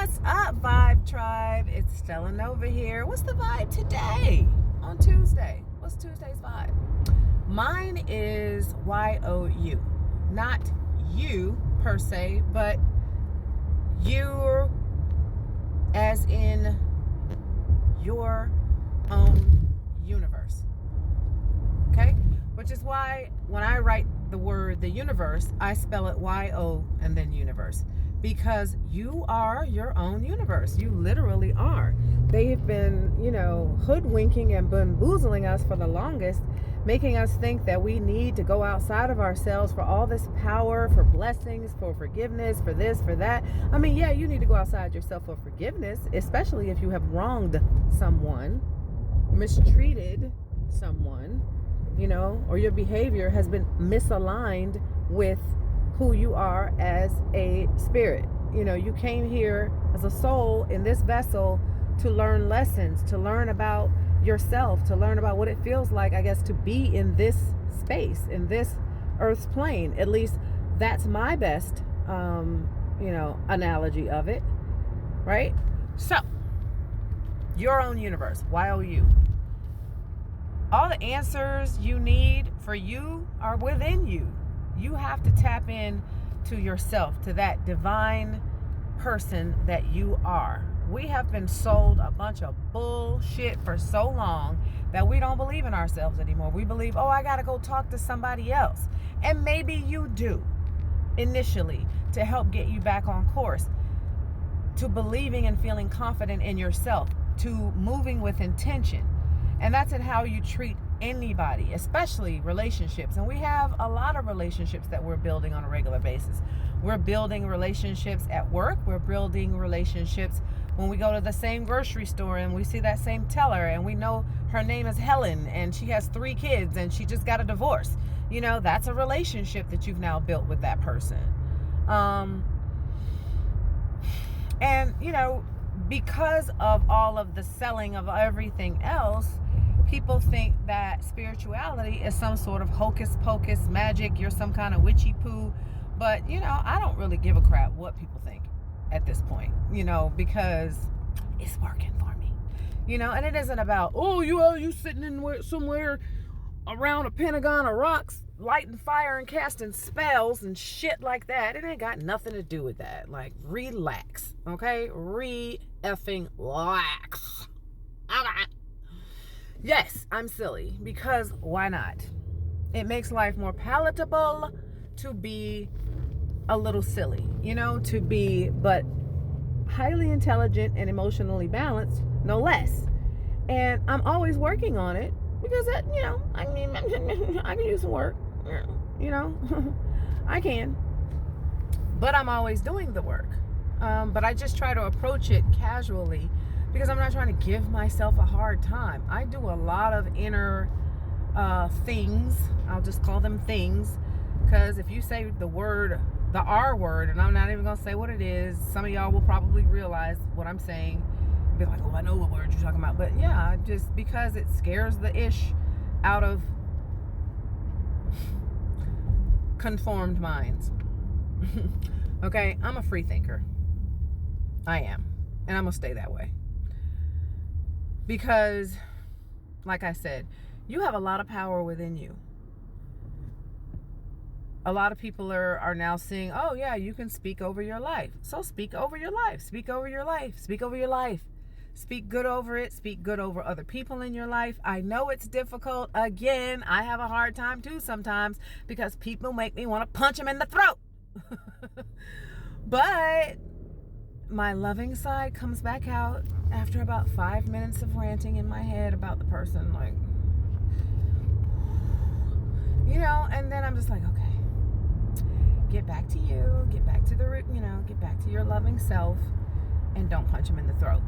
What's up, Vibe Tribe? It's Stella Nova here. What's the vibe today on Tuesday? What's Tuesday's vibe? Mine is Y-O-U. Not you per se, but you as in your own universe. Okay? Which is why when I write the word the universe, I spell it Y-O and then universe. Because you are your own universe. You literally are. They've been, hoodwinking and bamboozling us for the longest, making us think that we need to go outside of ourselves for all this power, for blessings, for forgiveness, for this, for that. I mean, yeah, you need to go outside yourself for forgiveness, especially if you have wronged someone, mistreated someone, or your behavior has been misaligned with who you are as a spirit. You came here as a soul in this vessel to learn lessons, to learn about yourself, to learn about what it feels like, I guess, to be in this space, in this earth's plane. At least that's my best, analogy of it, right? So, your own universe, Y-O-U. All the answers you need for you are within you. You have to tap in to yourself, to that divine person that you are. We have been sold a bunch of bullshit for so long that we don't believe in ourselves anymore. We believe, I got to go talk to somebody else. And maybe you do initially to help get you back on course, to believing and feeling confident in yourself, to moving with intention. And that's in how you treat anybody, especially relationships. And we have a lot of relationships that we're building on a regular basis. We're building relationships at work. We're building relationships when we go to the same grocery store and we see that same teller and we know her name is Helen and she has 3 kids and she just got a divorce. That's a relationship that you've now built with that person. Because of all of the selling of everything else, people think that spirituality is some sort of hocus pocus magic. You're some kind of witchy poo. But, I don't really give a crap what people think at this point, because it's working for me, and it isn't about, you sitting in somewhere around a pentagon of rocks, lighting fire and casting spells and shit like that. It ain't got nothing to do with that. Like, relax, okay? Re-effing relax. Okay. Yes, I'm silly, because why not? It makes life more palatable to be a little silly, to be, but highly intelligent and emotionally balanced, no less. And I'm always working on it because that, I can use some work, I can. But I'm always doing the work. But I just try to approach it casually, because I'm not trying to give myself a hard time. I do a lot of inner things. I'll just call them things. Because if you say the R word, and I'm not even going to say what it is, some of y'all will probably realize what I'm saying. Be like, I know what word you're talking about. But yeah, just because it scares the ish out of conformed minds. Okay, I'm a free thinker. I am. And I'm going to stay that way. Because, like I said, you have a lot of power within you. A lot of people are now seeing, you can speak over your life. So speak over your life. Speak over your life. Speak over your life. Speak good over it. Speak good over other people in your life. I know it's difficult. Again, I have a hard time too sometimes, because people make me want to punch them in the throat. But my loving side comes back out after about 5 minutes of ranting in my head about the person, like, and then I'm just like, okay, get back to you, get back to get back to your loving self, and don't punch him in the throat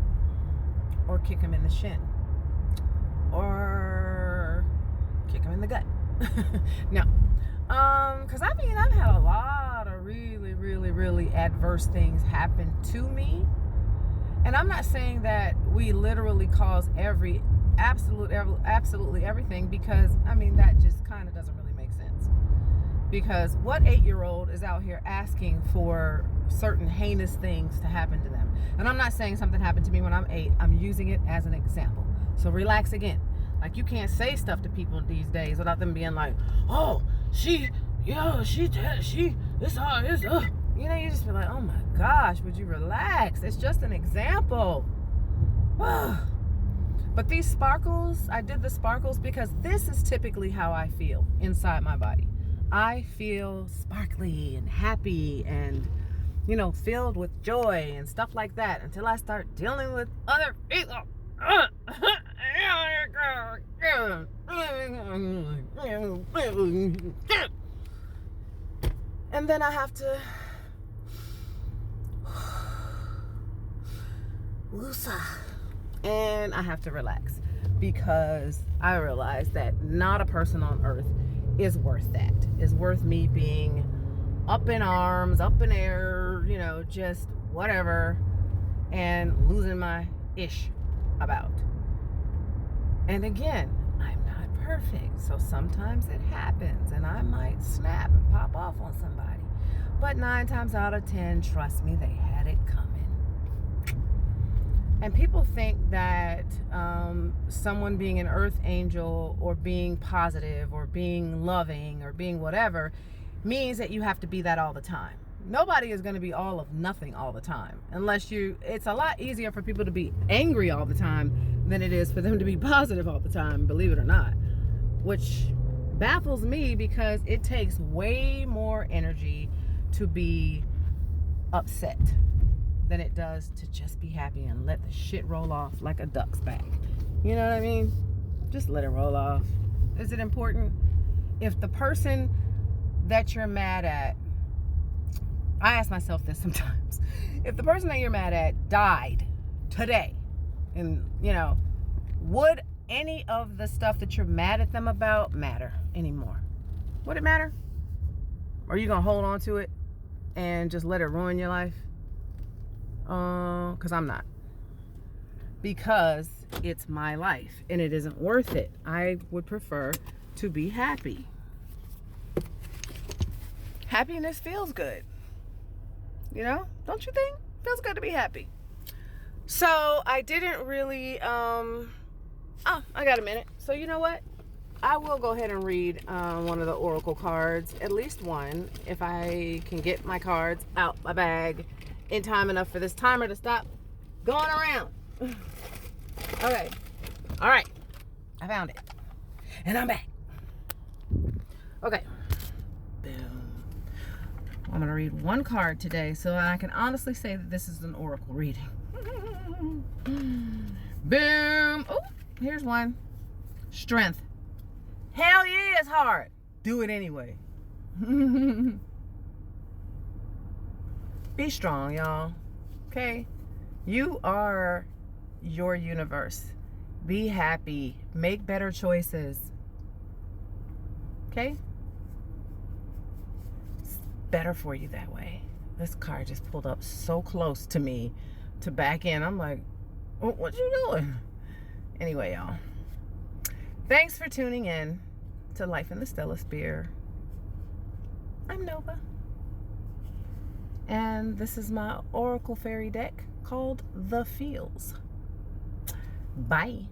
or kick him in the shin or kick him in the gut. No. Because I've had a lot of really, really, really adverse things happen to me. And I'm not saying that we literally cause absolutely everything, because, that just kind of doesn't really make sense. Because what 8-year-old is out here asking for certain heinous things to happen to them. And I'm not saying something happened to me when I'm 8. I'm using it as an example. So relax again. Like, you can't say stuff to people these days without them being like, oh, it's hard, you know, you just be like, oh my gosh, would you relax? It's just an example. But these sparkles, I did the sparkles because this is typically how I feel inside my body. I feel sparkly and happy and, you know, filled with joy and stuff like that until I start dealing with other people. And then I have to woosah. And I have to relax because I realize that not a person on earth is worth that. Is worth me being up in arms, up in air, you know, just whatever, and losing my ish about. And again, I'm not perfect, so sometimes it happens and I might snap and pop off on somebody. But 9 times out of 10, trust me, they had it coming. And people think that someone being an earth angel or being positive or being loving or being whatever means that you have to be that all the time. Nobody is going to be all of nothing all the time. It's a lot easier for people to be angry all the time than it is for them to be positive all the time, believe it or not. Which baffles me because it takes way more energy to be upset than it does to just be happy and let the shit roll off like a duck's back. You know what I mean? Just let it roll off. Is it important? If the person that you're mad at, I ask myself this sometimes, if the person that you're mad at died today, and, you know, would any of the stuff that you're mad at them about matter anymore? Would it matter? Or are you gonna hold on to it and just let it ruin your life? Because I'm not. Because it's my life and it isn't worth it. I would prefer to be happy. Happiness feels good. You know? Don't you think? Feels good to be happy. So I didn't really, I got a minute. So you know what? I will go ahead and read one of the oracle cards, at least one, if I can get my cards out my bag in time enough for this timer to stop going around. Okay. All right. I found it. And I'm back. Okay. Boom. I'm going to read one card today so I can honestly say that this is an oracle reading. Boom. Oh, here's one. Strength. Hell yeah, it's hard. Do it anyway. Be strong, y'all. Okay? You are your universe. Be happy. Make better choices. Okay? It's better for you that way. This card just pulled up so close to me to back in. I'm like, oh, what you doing? Anyway, y'all. Thanks for tuning in to Life in the Stellosphere. I'm Nova. And this is my Oracle Fairy deck called The Feels. Bye.